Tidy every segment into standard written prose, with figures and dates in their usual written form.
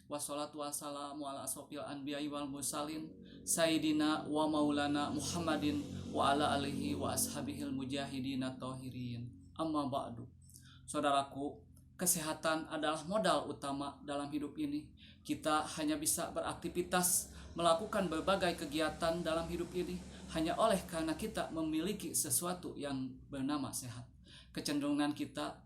wassalatu wassalamu ala asrofil anbiya'i wal mursalin Sayyidina wa maulana Muhammadin wa ala alihi wa ashabihil mujahidina tahirin. Amma ba'du. Saudaraku, kesehatan adalah modal utama dalam hidup ini. Kita hanya bisa beraktivitas, melakukan berbagai kegiatan dalam hidup ini hanya oleh karena kita memiliki sesuatu yang bernama sehat. Kecenderungan kita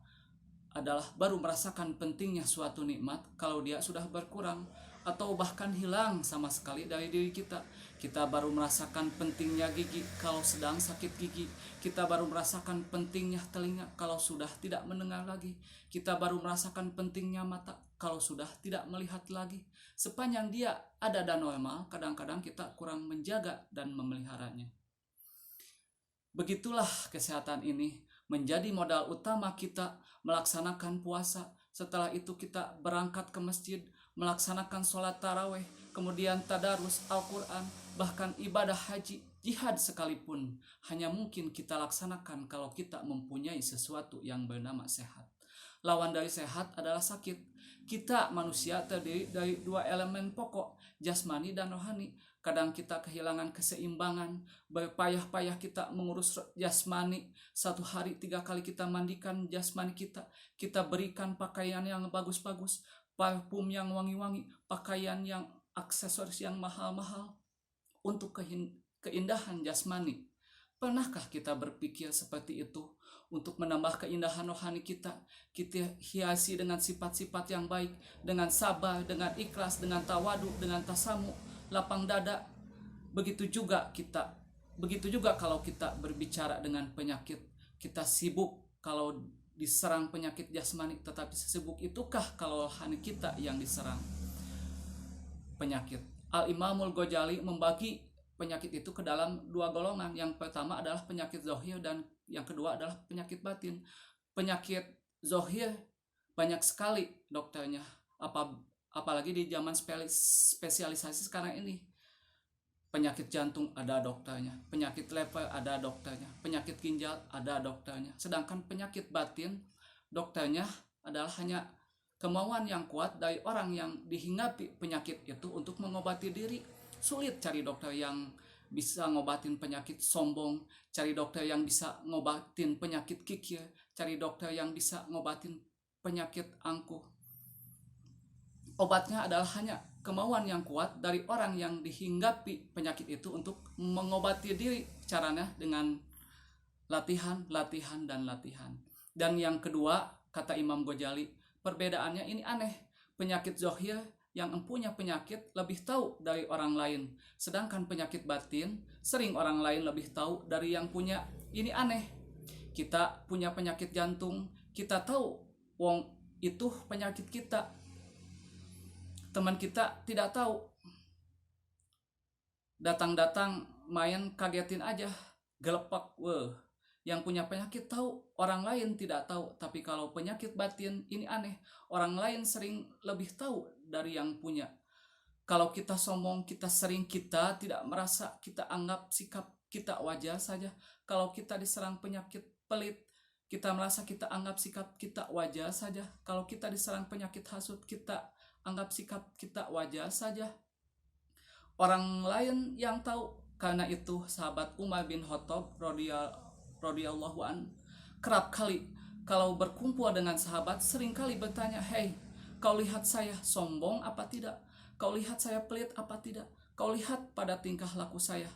adalah baru merasakan pentingnya suatu nikmat kalau dia sudah berkurang atau bahkan hilang sama sekali dari diri kita. Kita baru merasakan pentingnya gigi kalau sedang sakit gigi. Kita baru merasakan pentingnya telinga kalau sudah tidak mendengar lagi. Kita baru merasakan pentingnya mata kalau sudah tidak melihat lagi. Sepanjang dia ada dan normal, kadang-kadang kita kurang menjaga dan memeliharanya. Begitulah kesehatan ini menjadi modal utama kita melaksanakan puasa. Setelah itu kita berangkat ke masjid, melaksanakan sholat taraweh, kemudian tadarus Al-Quran, bahkan ibadah haji, jihad sekalipun hanya mungkin kita laksanakan kalau kita mempunyai sesuatu yang bernama sehat. Lawan dari sehat adalah sakit. Kita manusia terdiri dari dua elemen pokok, jasmani dan rohani. Kadang kita kehilangan keseimbangan, berpayah-payah kita mengurus jasmani. Satu hari 3 kali kita mandikan jasmani kita. Kita berikan pakaian yang bagus-bagus, parfum yang wangi-wangi, pakaian yang aksesoris yang mahal-mahal untuk keindahan jasmani. Pernahkah kita berpikir seperti itu? Untuk menambah keindahan rohani kita hiasi dengan sifat-sifat yang baik, dengan sabar, dengan ikhlas, dengan tawadu, dengan tasamu, lapang dada. Begitu juga kalau kita berbicara dengan penyakit. Kita sibuk kalau diserang penyakit jasmani, tetapi sesibuk itukah kalau rohani kita yang diserang penyakit? Al-Imamul Ghazali membagi penyakit itu ke dalam 2 golongan. Yang pertama adalah penyakit zahir dan yang kedua adalah penyakit batin. Penyakit zahir banyak sekali dokternya, apalagi di zaman spesialisasi sekarang ini. Penyakit jantung ada dokternya, penyakit lever ada dokternya, penyakit ginjal ada dokternya. Sedangkan penyakit batin, dokternya adalah hanya kemauan yang kuat dari orang yang dihinggapi penyakit itu untuk mengobati diri. Sulit cari dokter yang bisa ngobatin penyakit sombong, cari dokter yang bisa ngobatin penyakit kikir, cari dokter yang bisa ngobatin penyakit angkuh. Obatnya adalah hanya kemauan yang kuat dari orang yang dihinggapi penyakit itu untuk mengobati diri. Caranya dengan latihan. Dan yang kedua, kata Imam Ghazali, perbedaannya ini aneh. Penyakit zahir yang empunya penyakit lebih tahu dari orang lain, sedangkan penyakit batin sering orang lain lebih tahu dari yang punya. Ini aneh. Kita punya penyakit jantung, kita tahu wong itu penyakit kita, teman kita tidak tahu. Datang-datang main kagetin aja, gelepak. Yang punya penyakit tahu, orang lain tidak tahu. Tapi kalau penyakit batin ini aneh, orang lain sering lebih tahu dari yang punya. Kalau kita sombong, kita tidak merasa, kita anggap sikap kita wajar saja. Kalau kita diserang penyakit pelit, kita merasa, kita anggap sikap kita wajar saja. Kalau kita diserang penyakit hasut, kita anggap sikap kita wajar saja. Orang lain yang tahu. Karena itu sahabat Umar bin Khattab radhiyallahu an kerap kali kalau berkumpul dengan sahabat seringkali bertanya, "Hei, kau lihat saya sombong apa tidak? Kau lihat saya pelit apa tidak? Kau lihat pada tingkah laku saya,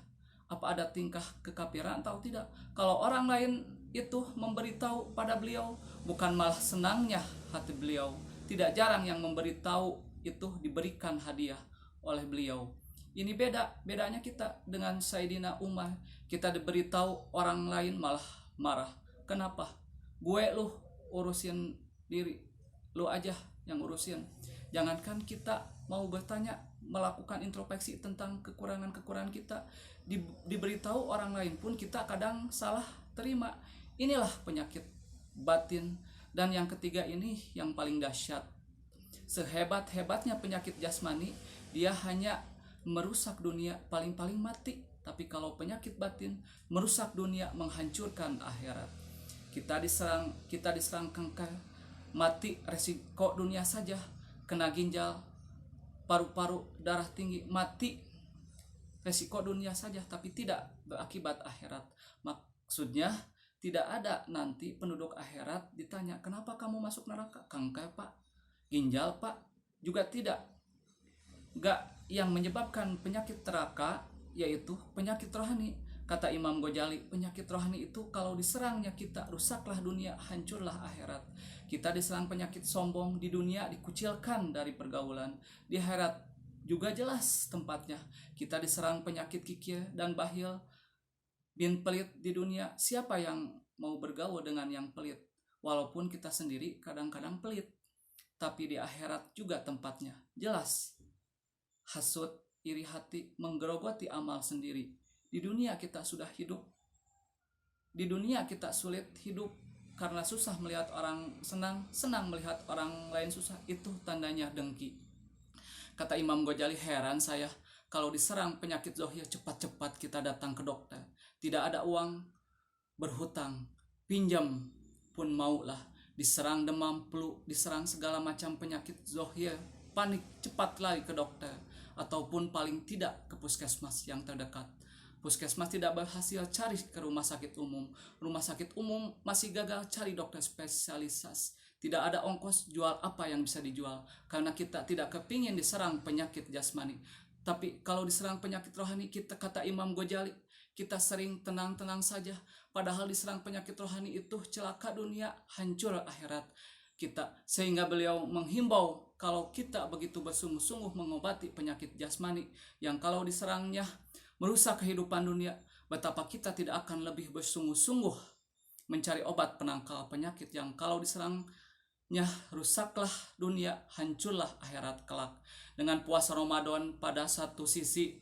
apa ada tingkah kekafiran atau tidak?" Kalau orang lain itu memberitahu pada beliau, bukan malah senangnya hati beliau. Tidak jarang yang memberitahu itu diberikan hadiah oleh beliau. Ini bedanya kita dengan Sayyidina Umar. Kita diberitahu, orang lain malah marah. Kenapa? Gue lu urusin diri, lu aja yang urusin. Jangankan kita mau bertanya, melakukan introspeksi tentang kekurangan-kekurangan kita, diberitahu orang lain pun kita kadang salah terima. Inilah penyakit batin. Dan yang ketiga ini yang paling dahsyat. Sehebat-hebatnya penyakit jasmani, dia hanya merusak dunia, paling-paling mati. Tapi kalau penyakit batin, merusak dunia, menghancurkan akhirat. Kita diserang kanker, mati resiko dunia saja, kena ginjal, paru-paru, darah tinggi, mati, resiko dunia saja tapi tidak berakibat akhirat. Maksudnya tidak ada nanti penduduk akhirat ditanya kenapa kamu masuk neraka, kanker pak, ginjal pak, juga tidak. Gak, yang menyebabkan penyakit neraka yaitu penyakit rohani. Kata Imam Ghazali, penyakit rohani itu kalau diserangnya kita, rusaklah dunia, hancurlah akhirat. Kita diserang penyakit sombong, di dunia dikucilkan dari pergaulan, di akhirat juga jelas tempatnya. Kita diserang penyakit kikir dan bahil, bin pelit di dunia. Siapa yang mau bergaul dengan yang pelit? Walaupun kita sendiri kadang-kadang pelit, tapi di akhirat juga tempatnya. Jelas, hasut, iri hati, menggerogoti amal sendiri. Di dunia kita sudah hidup, di dunia kita sulit hidup karena susah melihat orang senang, senang melihat orang lain susah. Itu tandanya dengki. Kata Imam Ghazali, heran saya kalau diserang penyakit zohir cepat-cepat kita datang ke dokter. Tidak ada uang, berhutang, pinjam pun maulah. Diserang demam, flu, diserang segala macam penyakit zohir, panik, cepat lari ke dokter, ataupun paling tidak ke puskesmas yang terdekat. Puskesmas tidak berhasil, cari ke rumah sakit umum. Rumah sakit umum masih gagal, cari dokter spesialis. Tidak ada ongkos, jual apa yang bisa dijual. Karena kita tidak kepingin diserang penyakit jasmani. Tapi kalau diserang penyakit rohani, kita, kata Imam Ghazali, kita sering tenang-tenang saja. Padahal diserang penyakit rohani itu celaka dunia, hancur akhirat kita. Sehingga beliau menghimbau kalau kita begitu bersungguh-sungguh mengobati penyakit jasmani yang kalau diserangnya merusak kehidupan dunia, betapa kita tidak akan lebih bersungguh-sungguh mencari obat penangkal penyakit yang kalau diserangnya rusaklah dunia, hancurlah akhirat kelak. Dengan puasa Ramadan, pada satu sisi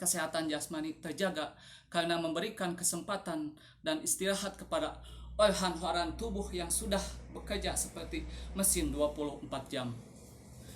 kesehatan jasmani terjaga karena memberikan kesempatan dan istirahat kepada organ-organ tubuh yang sudah bekerja seperti mesin 24 jam.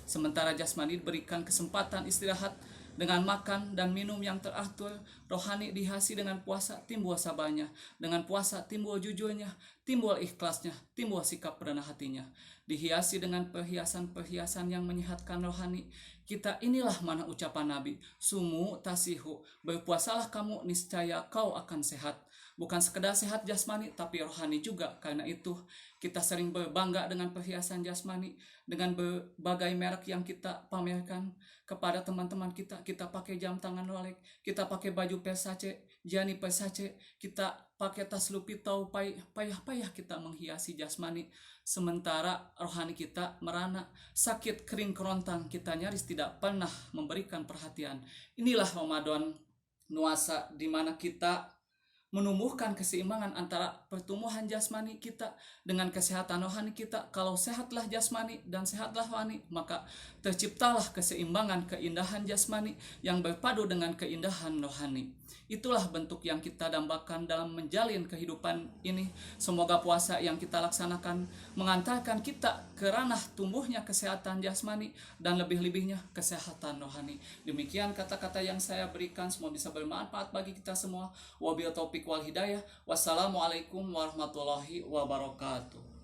Sementara jasmani diberikan kesempatan istirahat dengan makan dan minum yang teratur. Rohani dihiasi dengan puasa, timbul sabarnya. Dengan puasa timbul jujurnya, timbul ikhlasnya, timbul sikap rendah hatinya. Dihiasi dengan perhiasan-perhiasan yang menyehatkan rohani. Kita inilah mana ucapan Nabi, sumu tasihu, berpuasalah kamu, niscaya kau akan sehat. Bukan sekedar sehat jasmani, tapi rohani juga. Karena itu kita sering berbangga dengan perhiasan jasmani, dengan berbagai merek yang kita pamerkan kepada teman-teman kita. Kita pakai jam tangan Rolex, kita pakai baju Versace, Gianni Versace, kita pakai tas Louis Vuitton, payah-payah kita menghiasi jasmani. Sementara rohani kita merana, sakit, kering, kerontang, kita nyaris tidak pernah memberikan perhatian. Inilah Ramadan nuasa di mana kita menumbuhkan keseimbangan antara pertumbuhan jasmani kita dengan kesehatan rohani kita. Kalau sehatlah jasmani dan sehatlah rohani, maka terciptalah keseimbangan keindahan jasmani yang berpadu dengan keindahan rohani. Itulah bentuk yang kita dambakan dalam menjalin kehidupan ini. Semoga puasa yang kita laksanakan mengantarkan kita ke ranah tumbuhnya kesehatan jasmani dan lebih-lebihnya kesehatan rohani. Demikian kata-kata yang saya berikan, semua bisa bermanfaat bagi kita semua. Wabil taufiq wal hidayah. Wassalamualaikum warahmatullahi wabarakatuh.